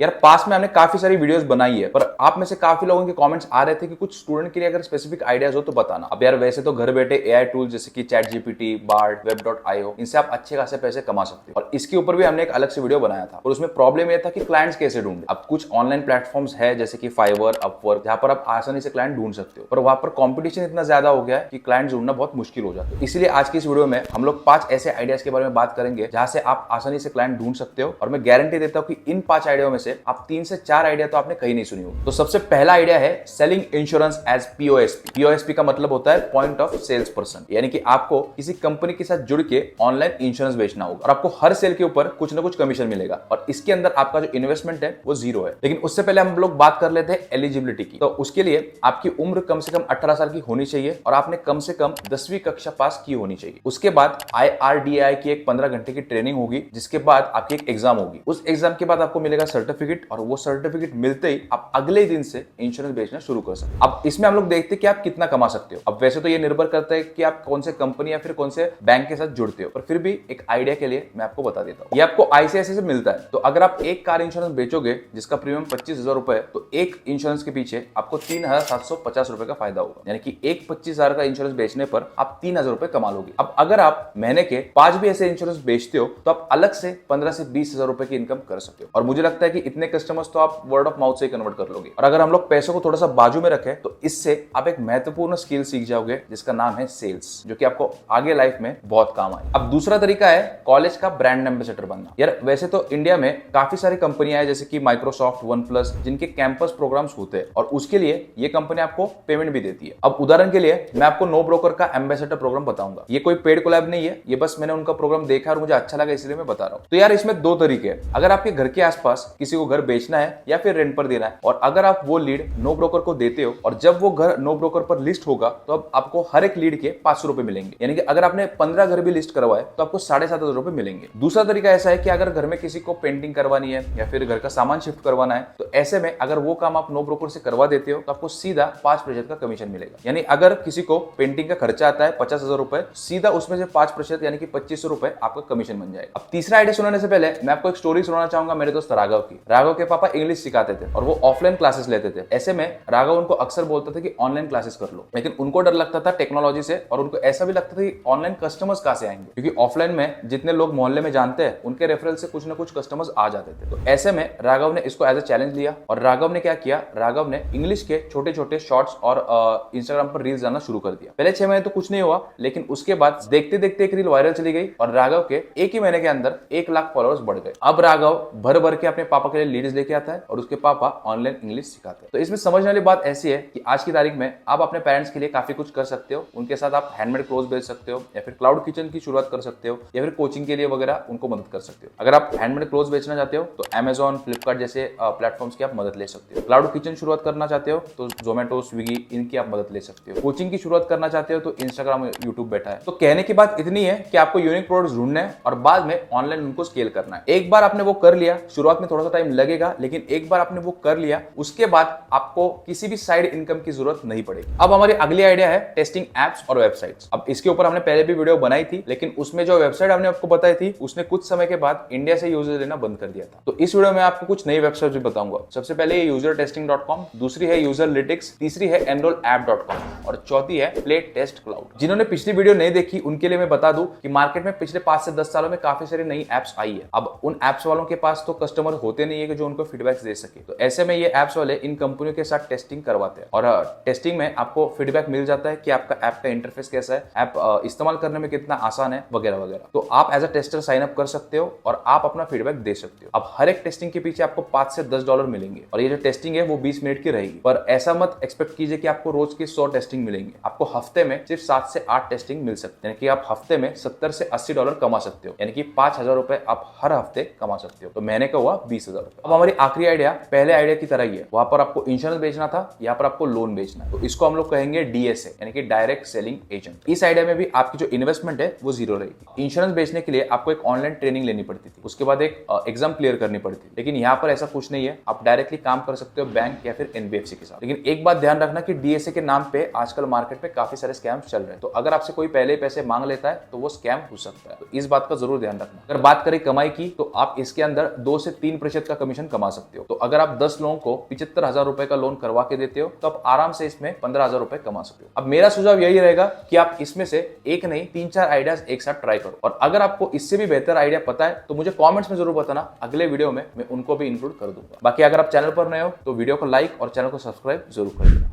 यार पास में हमने काफी सारी वीडियोस बनाई है, पर आप में से काफी लोगों के कमेंट्स आ रहे थे कि कुछ स्टूडेंट के लिए अगर स्पेसिफिक आइडियाज हो तो बताना। अब यार वैसे तो घर बैठे एआई टूल जैसे कि चैट जीपीटी, बार्ड, web.io, इनसे आप अच्छे खासे पैसे कमा सकते हो और इसके ऊपर भी हमने एक अलग से वीडियो बनाया था और उसमें प्रॉब्लम यह था कि क्लाइंट्स कैसे ढूंढे। अब कुछ ऑनलाइन प्लेटफॉर्म्स है जैसे कि फाइवर, अपवर्क, जहां पर आप आसानी से क्लाइंट ढूंढ सकते हो, पर वहां पर कॉम्पिटिशन इतना ज्यादा हो गया है कि क्लाइंट ढूंढना बहुत मुश्किल हो जाता है। इसलिए आज की इस वीडियो में हम लोग 5 ऐसे आइडियाज के बारे में बात करेंगे जहां से आप आसानी से क्लाइंट ढूंढ सकते हो और मैं गारंटी देता हूं कि इन 5 आइडिया में से आप 3 से 4 आइडिया तो आपने कहीं नहीं सुनी होगी। तो सबसे पहला आइडिया है selling insurance as POSP. POSP का मतलब होता है पॉइंट ऑफ सेल्स पर्सन, यानी कि आपको किसी कंपनी के साथ जुड़ के ऑनलाइन इंश्योरेंस बेचना होगा और आपको हर सेल के ऊपर कुछ ना कुछ कमीशन मिलेगा और इसके अंदर आपका जो इन्वेस्टमेंट है वो 0 है। लेकिन उससे पहले हम लोग बात कर लेते हैं एलिजिबिलिटी की। तो उसके लिए आपकी उम्र कम से कम 18 साल की होनी चाहिए और आपने कम से कम 10वीं कक्षा पास की होनी चाहिए। उसके बाद IRDAI की एक 15 घंटे की ट्रेनिंग होगी, जिसके बाद आपकी एक एग्जाम होगी। उस एग्जाम के बाद आपको मिलेगा सर्टिफिकेट और वो सर्टिफिकेट मिलते ही आप अगले दिन से इंश्योरेंस बेचना शुरू कर सकते हो। अब इसमें हम लोग देखते हैं कि आप कितना कमा सकते हो। अब वैसे तो ये निर्भर करता है कि आप कौन से कंपनी या फिर कौन से बैंक के साथ जुड़ते हो, पर फिर भी एक आइडिया के लिए मैं आपको बता देता हूँ। ये आपको आईसीआईसीआई से मिलता है। तो अगर आप एक कार इंश्योरेंस बेचोगे जिसका प्रीमियम 25,000 रुपए, तो एक इंश्योरेंस के पीछे आपको 3,750 रुपए का फायदा होगा, यानी कि एक 25,000 का इंश्योरेंस बेचने पर आप 3,000 रुपए कमा लोगे। अब अगर आप महीने के 5 भी ऐसे इंश्योरेंस बेचते हो तो आप अलग से 15 से 20,000 रुपए की इनकम कर सकते हो और मुझे लगता है कि इतने कस्टमर्स तो आप वर्ड ऑफ माउथ से ही कन्वर्ट कर लोगे। और अगर हम लोग पैसों को थोड़ा सा बाजू में रखें तो इससे आप एक महत्वपूर्ण स्किल सीख जाओगे जिसका नाम है सेल्स, जो कि आपको आगे लाइफ में बहुत काम आए। अब दूसरा तरीका है कॉलेज का ब्रांड एम्बेसडर बनना। यार वैसे तो इंडिया में काफी सारी कंपनियां हैं जैसे कि माइक्रोसॉफ्ट, वन प्लस, जिनके कैंपस प्रोग्राम्स होते हैं और उसके लिए ये कंपनी आपको पेमेंट भी देती है। अब उदाहरण के लिए मैं आपको नो ब्रोकर का एम्बेसडर प्रोग्राम बताऊंगा। ये कोई पेड कोलैब नहीं है, ये बस मैंने उनका प्रोग्राम देखा और मुझे अच्छा लगा इसलिए मैं बता रहा हूं। तो यार इसमें 2 तरीके हैं। अगर आपके घर के आसपास किसी को घर बेचना है या फिर रेंट पर देना है और अगर आप वो लीड नो ब्रोकर को देते हो और जब वो घर नो ब्रोकर पर लिस्ट होगा तो अब आपको हर एक लीड के 500 रुपए मिलेंगे, यानी कि अगर आपने 15 घर भी लिस्ट करवाए तो आपको 7,500 रुपए मिलेंगे। दूसरा तरीका ऐसा है कि अगर घर में किसी को पेंटिंग करवानी है या फिर घर का सामान शिफ्ट करवाना है तो ऐसे में अगर वो काम आप नो ब्रोकर से करवा देते हो तो आपको सीधा 5% का कमीशन मिलेगा। यानी अगर किसी को पेंटिंग का खर्चा आता है 50,000 रुपए, सीधा उसमें से 5% यानी कि 2,500 रुपए आपका कमीशन बन जाएगा। अब तीसरा आइडिया सुनाने से पहले मैं आपको एक स्टोरी सुनाना चाहूंगा मेरे दोस्त राघव की। राघव के पापा इंग्लिश सिखाते थे और वो ऑफलाइन क्लासेस लेते थे। ऐसे में राघव उनको अक्सर बोलता था कि ऑनलाइन क्लासेस कर लो, लेकिन उनको डर लगता था टेक्नोलॉजी से और उनको ऐसा भी लगता था कि ऑनलाइन कस्टमर्स कहां से आएंगे, क्योंकि ऑफलाइन में जितने लोग मोहल्ले में जानते हैं उनके रेफरल से कुछ ना कुछ कस्टमर्स आ जाते थे। तो ऐसे में राघव ने इसको एज ए चैलेंज लिया और राघव ने क्या किया, राघव ने इंग्लिश के छोटे छोटे शॉर्ट्स और इंस्टाग्राम पर रील्स डालना शुरू कर दिया। पहले 6 महीने तो कुछ नहीं हुआ, लेकिन उसके बाद देखते देखते एक रील वायरल चली गई और राघव के एक ही महीने के अंदर 1 लाख फॉलोअर्स बढ़ गए। अब राघव भर भर के अपने पापा के लिए लीड्स लेके आता है और उसके पापा ऑनलाइन इंग्लिश सिखाते हैं। तो इसमें समझने वाली बात ऐसी है कि आज की तारीख में आप अपने पेरेंट्स के लिए काफी कुछ कर सकते हो। उनके साथ आप हैंडमेड क्लोथ बेच सकते हो या फिर क्लाउड किचन की शुरुआत कर सकते हो या फिर कोचिंग के लिए वगैरह उनको मदद कर सकते हो। अगर आप हैंडमेड क्लोथ बेचना चाहते हो तो Amazon, फ्लिपकार्ट जैसे प्लेटफॉर्म्स की आप मदद ले सकते हो। क्लाउड किचन शुरुआत करना चाहते हो तो जोमेटो, स्विगी, इनकी आप मदद ले सकते हो। कोचिंग की शुरुआत करना चाहते हो तो इंस्टाग्राम, यूट्यूब बैठा है। तो कहने की बात इतनी है कि आपको यूनिक प्रोडक्ट्स ढूंढने हैं और बाद में ऑनलाइन उनको स्केल करना है। एक बार आपने वो कर लिया, शुरुआत में थोड़ा सा टाइम लगेगा, लेकिन एक बार आपने वो कर लिया उसके बाद आपको किसी भी साइड इनकम की जरूरत नहीं पड़ेगी। अब हमारी अगली आइडिया है टेस्टिंग एप्स और वेबसाइट्स। अब इसके ऊपर हमने पहले भी वीडियो बनाई थी, लेकिन उसमें जो वेबसाइट हमने आपको बताई थी उसने कुछ समय के बाद इंडिया से यूजर लेना बंद कर दिया था। तो इस वीडियो में आपको कुछ नई वेबसाइट भी बताऊंगा। सबसे पहले ये usertesting.com, दूसरी है userlytics, तीसरी है enrollapp.com और चौथी है playtest cloud। जिन्होंने पिछली वीडियो नहीं देखी उनके लिए मैं बता दूं कि मार्केट में पिछले 5 से 10 सालों में काफी सारी नई एप्स आई है। अब उन एप्स वालों के पास तो कस्टमर होते नहीं है कि जो उनको फीडबैक दे सके, तो ऐसे में ये एप्स वाले इन कंपनियों के साथ टेस्टिंग करवाते हैं और टेस्टिंग में आपको फीडबैक मिल जाता है कि आपका ऐप का इंटरफेस कैसा है, ऐप इस्तेमाल करने में कितना आसान है वगैरह वगैरह। तो आप as a tester sign up कर सकते हो और आप अपना फीडबैक दे सकते हो। अब हर एक टेस्टिंग के पीछे आपको 5 से 10 डॉलर मिलेंगे और ये जो टेस्टिंग है वो 20 मिनट की रहेगी। पर ऐसा मत एक्सपेक्ट कीजिए कि आपको रोज की 100 टेस्टिंग मिलेंगे। आपको हफ्ते में सिर्फ 7 से 8 टेस्टिंग मिल सकते हैं, यानी कि आप हफ्ते में 70 से 80 डॉलर कमा सकते हो, यानी कि 5,000 रुपए आप हर हफ्ते कमा सकते हो। तो महीने का हुआ 20,000 रुपए। अब हमारी आखिरी आइडिया पहले आइडिया की तरह ही है। वहां पर आपको इंश्योरेंस बेचना था, यहाँ पर आपको लोन बेचना है, तो इसको हम लोग कहेंगे DSA, यानी कि डायरेक्ट सेलिंग एजेंट। इस आइडिया में भी आपकी जो इन्वेस्टमेंट है वो 0 रहेगी। इंश्योरेंस बेचने के लिए आपको एक ऑनलाइन ट्रेनिंग लेनी पड़ती थी, उसके बाद एक एग्जाम क्लियर करनी पड़ती थी, लेकिन यहाँ पर ऐसा कुछ नहीं है। आप डायरेक्टली काम कर सकते हो बैंक या फिर NBFC के साथ। लेकिन एक बात ध्यान रखना कि DSA के नाम पे आजकल मार्केट में काफी सारे स्कैम्स चल रहे हैं, तो अगर आपसे कोई पहले पैसे मांग लेता है तो वो स्कैम हो सकता है, तो इस बात का जरूर ध्यान रखना। अगर बात करें कमाई की तो आप इसके अंदर 2 से 3% का कमीशन कमा सकते हो। तो अगर आप 10 लोगों को 75,000 रुपए का लोन करवा के देते हो तो आप आराम से इसमें 15,000 रुपए कमा सकते हो। अब मेरा सुझाव यही रहेगा कि आप इसमें से एक नहीं 3-4 आइडियाज एक साथ ट्राई करो, और अगर आपको इससे भी बेहतर आइडिया पता है तो मुझे कमेंट्स में जरूर बताना, अगले वीडियो में मैं उनको भी इंक्लूड कर दूंगा। बाकी अगर आप चैनल पर नए हो तो वीडियो को लाइक और चैनल को सब्सक्राइब जरूर कर देना।